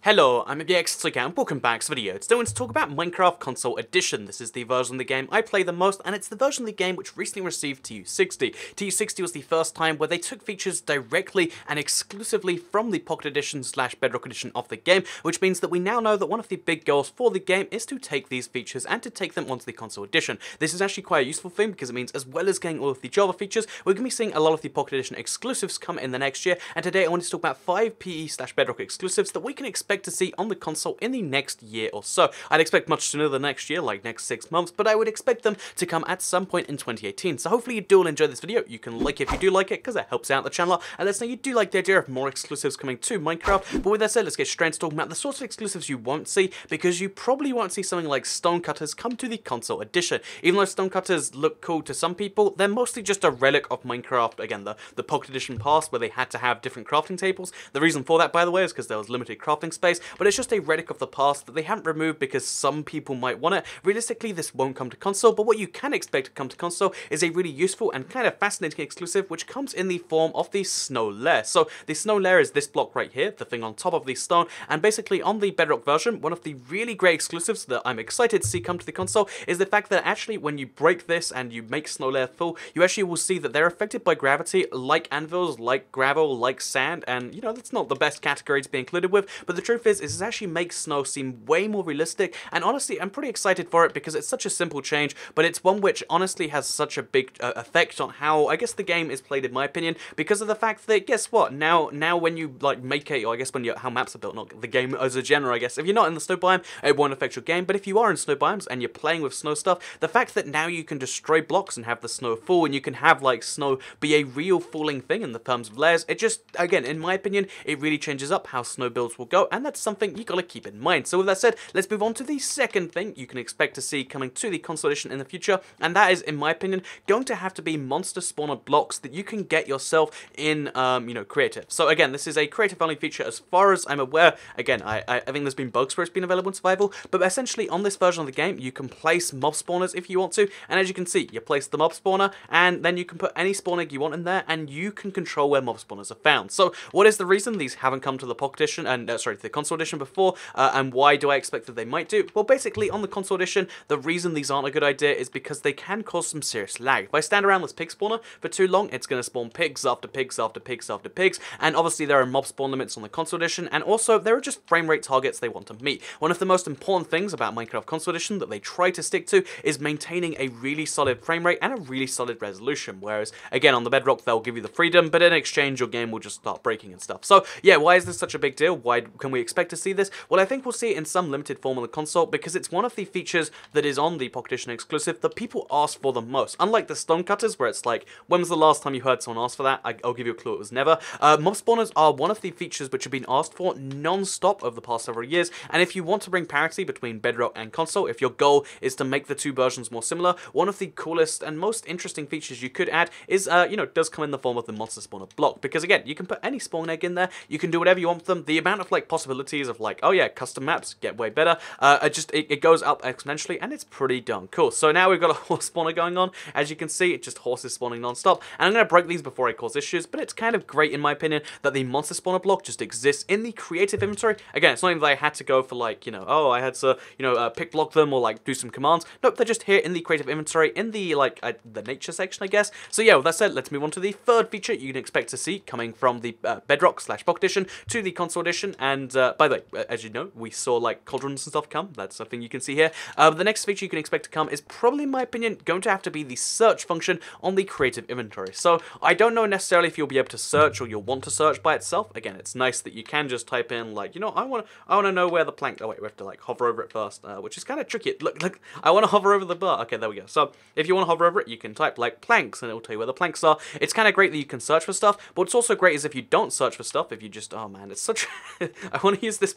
Hello, I'm XTrigger and welcome back to the video. Today I want to talk about Minecraft Console Edition. This is the version of the game I play the most, and it's the version of the game which recently received TU60. TU60 was the first time where they took features directly and exclusively from the Pocket Edition / Bedrock Edition of the game, which means that we now know that one of the big goals for the game is to take these features and to take them onto the Console Edition. This is actually quite a useful thing because it means as well as getting all of the Java features, we're going to be seeing a lot of the Pocket Edition exclusives come in the next year, and today I wanted to talk about 5 PE / Bedrock exclusives that we can expect to see on the console in the next year or so. I'd expect much sooner than next year, like next 6 months, but I would expect them to come at some point in 2018. So hopefully you do all enjoy this video. You can like it if you do like it, because it helps out the channel, and let's say you do like the idea of more exclusives coming to Minecraft. But with that said, let's get straight into talking about the sorts of exclusives you won't see, because you probably won't see something like stonecutters come to the Console Edition. Even though stonecutters look cool to some people, they're mostly just a relic of Minecraft, again, the Pocket Edition past, where they had to have different crafting tables. The reason for that, by the way, is because there was limited crafting space, but it's just a relic of the past that they haven't removed because some people might want it. Realistically, this won't come to console, but what you can expect to come to console is a really useful and kind of fascinating exclusive, which comes in the form of the snow layer. So the snow layer is this block right here, the thing on top of the stone, and basically on the Bedrock version, one of the really great exclusives that I'm excited to see come to the console is the fact that actually when you break this and you make snow layer full, you actually will see that they're affected by gravity like anvils, like gravel, like sand, and you know, that's not the best category to be included with, but the truth is it actually makes snow seem way more realistic, and honestly I'm pretty excited for it because it's such a simple change, but it's one which honestly has such a big effect on how I guess the game is played, in my opinion, because of the fact that guess what, now when you like make it, or I guess when how maps are built, not the game as a genre, I guess if you're not in the snow biome it won't affect your game, but if you are in snow biomes and you're playing with snow stuff, the fact that now you can destroy blocks and have the snow fall, and you can have like snow be a real falling thing in the terms of layers, it just, again, in my opinion, it really changes up how snow builds will go, and that's something you gotta keep in mind. So with that said, let's move on to the second thing you can expect to see coming to the Console Edition in the future, and that is, in my opinion, going to have to be monster spawner blocks that you can get yourself in, you know, creative. So again, this is a creative-only feature as far as I'm aware. Again, I think there's been bugs where it's been available in survival, but essentially on this version of the game, you can place mob spawners if you want to, and as you can see, you place the mob spawner, and then you can put any spawn egg you want in there, and you can control where mob spawners are found. So what is the reason these haven't come to the Pocket Edition, and sorry, to the Console Edition before, and why do I expect that they might do? Well, basically, on the Console Edition, the reason these aren't a good idea is because they can cause some serious lag. If I stand around this pig spawner for too long, it's going to spawn pigs after pigs after pigs after pigs, and obviously there are mob spawn limits on the Console Edition, and also there are just frame rate targets they want to meet. One of the most important things about Minecraft Console Edition that they try to stick to is maintaining a really solid frame rate and a really solid resolution, whereas, again, on the Bedrock, they'll give you the freedom, but in exchange, your game will just start breaking and stuff. So, yeah, why is this such a big deal? Why can we expect to see this? Well, I think we'll see it in some limited form on the console, because it's one of the features that is on the Pocket Edition exclusive that people ask for the most. Unlike the stonecutters, where it's like, when was the last time you heard someone ask for that? I'll give you a clue, it was never. Mob spawners are one of the features which have been asked for non-stop over the past several years, and if you want to bring parity between Bedrock and console, if your goal is to make the two versions more similar, one of the coolest and most interesting features you could add is, you know, does come in the form of the monster spawner block, because again, you can put any spawn egg in there, you can do whatever you want with them, the amount of like possibilities of like, oh yeah, custom maps get way better, it goes up exponentially, and it's pretty darn cool. So now we've got a horse spawner going on, as you can see, it's just horses spawning non-stop, and I'm going to break these before I cause issues, but it's kind of great in my opinion that the monster spawner block just exists in the creative inventory. Again, it's not even that I had to go for like, you know, oh, I had to, you know, pick block them or like do some commands. Nope, they're just here in the creative inventory in the like the nature section, I guess. So yeah, with that said, let's move on to the third feature you can expect to see coming from the Bedrock / Pocket Edition to the Console Edition. And by the way, as you know, we saw like cauldrons and stuff come. That's something you can see here. The next feature you can expect to come is probably, in my opinion, going to have to be the search function on the creative inventory. So I don't know necessarily if you'll be able to search or you'll want to search by itself. Again, it's nice that you can just type in like, you know, I want to know where the plank. Oh wait, we have to like hover over it first, which is kind of tricky. Look, I want to hover over the bar. Okay, there we go. So if you want to hover over it, you can type like planks, and it'll tell you where the planks are. It's kind of great that you can search for stuff, but what's also great is if you don't search for stuff, if you just, oh man, it's such. I want to use this.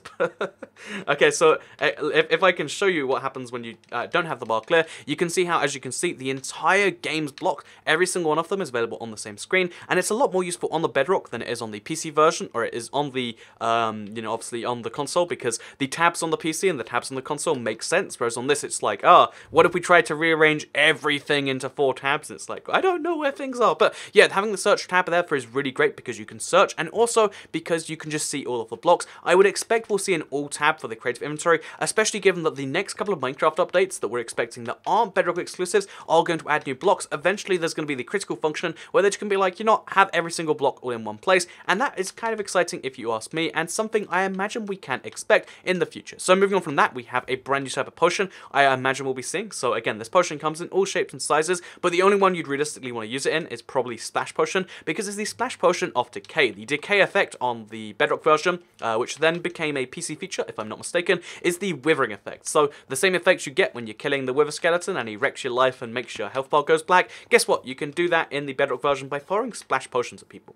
Okay, so if I can show you what happens when you don't have the bar clear, you can see how, as you can see, the entire game's block, every single one of them is available on the same screen, and it's a lot more useful on the Bedrock than it is on the PC version, or it is on the, you know, obviously on the console, because the tabs on the PC and the tabs on the console make sense, whereas on this it's like, what if we tried to rearrange everything into 4 tabs? It's like, I don't know where things are. But yeah, having the search tab there is really great because you can search, and also because you can just see all of the blocks. I I would expect we'll see an all tab for the creative inventory, especially given that the next couple of Minecraft updates that we're expecting that aren't Bedrock exclusives are going to add new blocks. Eventually there's going to be the critical function where they can be like, you know, have every single block all in one place, and that is kind of exciting if you ask me, and something I imagine we can expect in the future. So moving on from that, we have a brand new type of potion I imagine we'll be seeing. So again, this potion comes in all shapes and sizes, but the only one you'd realistically want to use it in is probably Splash Potion, because it's the Splash Potion of Decay. The Decay effect on the Bedrock version, which then became a PC feature, if I'm not mistaken, is the Withering effect. So the same effects you get when you're killing the Wither skeleton and he wrecks your life and makes your health bar goes black. Guess what? You can do that in the Bedrock version by firing Splash Potions at people.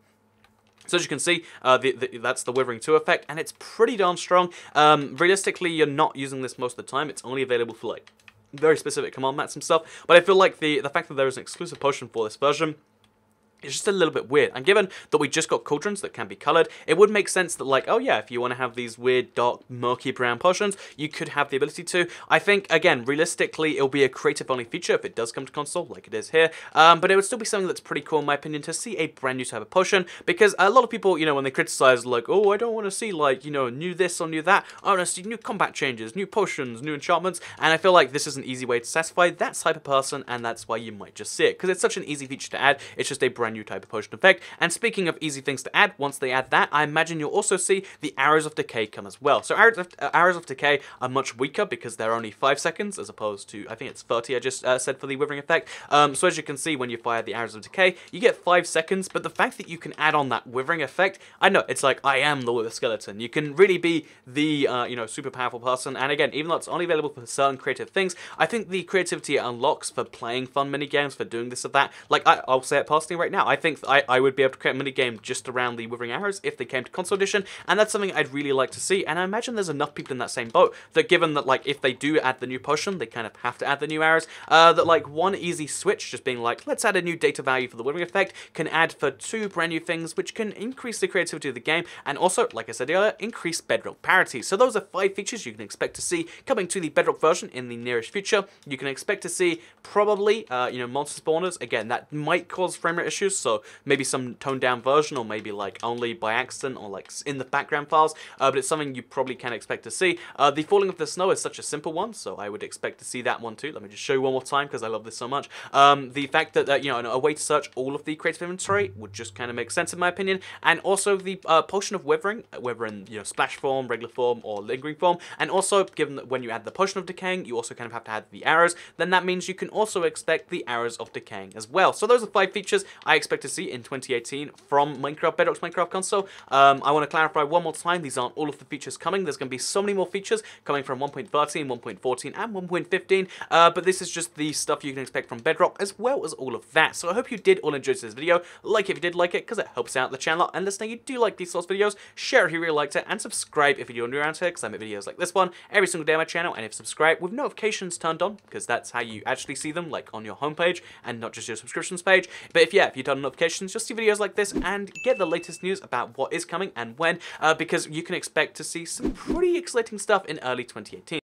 So as you can see, that's the Withering 2 effect, and it's pretty darn strong. Realistically, you're not using this most of the time. It's only available for like very specific command mats and stuff. But I feel like the fact that there is an exclusive potion for this version, it's just a little bit weird, and given that we just got cauldrons that can be coloured, it would make sense that, like, oh yeah, if you want to have these weird, dark, murky brown potions, you could have the ability to. I think, again, realistically, it'll be a creative-only feature if it does come to console, like it is here, but it would still be something that's pretty cool, in my opinion, to see a brand new type of potion, because a lot of people, you know, when they criticise, like, oh, I don't want to see, like, you know, new this or new that, I want to see new combat changes, new potions, new enchantments, and I feel like this is an easy way to satisfy that type of person, and that's why you might just see it, because it's such an easy feature to add. It's just a brand new type of potion effect. And speaking of easy things to add, once they add that, I imagine you'll also see the Arrows of Decay come as well. So arrows of Decay are much weaker because they're only 5 seconds as opposed to, I think it's 30 I just said for the Withering effect. So as you can see, when you fire the Arrows of Decay, you get 5 seconds, but the fact that you can add on that Withering effect, I know, it's like, I am the Wither skeleton. You can really be the, you know, super powerful person, and again, even though it's only available for certain creative things, I think the creativity it unlocks for playing fun minigames, for doing this or that, like, I'll say it personally right now, I think I would be able to create a minigame just around the Withering Arrows if they came to console edition, and that's something I'd really like to see, and I imagine there's enough people in that same boat that given that, like, if they do add the new potion, they kind of have to add the new arrows, that, like, one easy switch, just being like, let's add a new data value for the Withering effect, can add for 2 brand new things, which can increase the creativity of the game, and also, like I said earlier, increase Bedrock parity. So those are 5 features you can expect to see coming to the Bedrock version in the nearest future. You can expect to see probably, you know, monster spawners. Again, that might cause frame rate issues, so maybe some toned down version, or maybe like only by accident, or like in the background files, but it's something you probably can expect to see. The falling of the snow is such a simple one, so I would expect to see that one too. Let me just show you one more time because I love this so much. The fact that, you know, a way to search all of the creative inventory would just kind of make sense in my opinion, and also the potion of Withering, whether in, you know, splash form, regular form, or lingering form, and also given that when you add the potion of decaying, you also kind of have to add the arrows, then that means you can also expect the arrows of decaying as well. So those are 5 features I expect to see in 2018 from Bedrock's Minecraft console. I want to clarify one more time, these aren't all of the features coming. There's going to be so many more features coming from 1.13, 1.14, and 1.15, but this is just the stuff you can expect from Bedrock, as well as all of that. So I hope you did all enjoy this video. Like if you did like it, because it helps out the channel, and listening, you do like these sorts of videos. Share if you really liked it, and subscribe if you're new around here, because I make videos like this one every single day on my channel, and if subscribe with notifications turned on, because that's how you actually see them, like on your homepage, and not just your subscriptions page. But if you turn on notifications, you'll see videos like this, and get the latest news about what is coming and when, because you can expect to see some pretty exciting stuff in early 2018.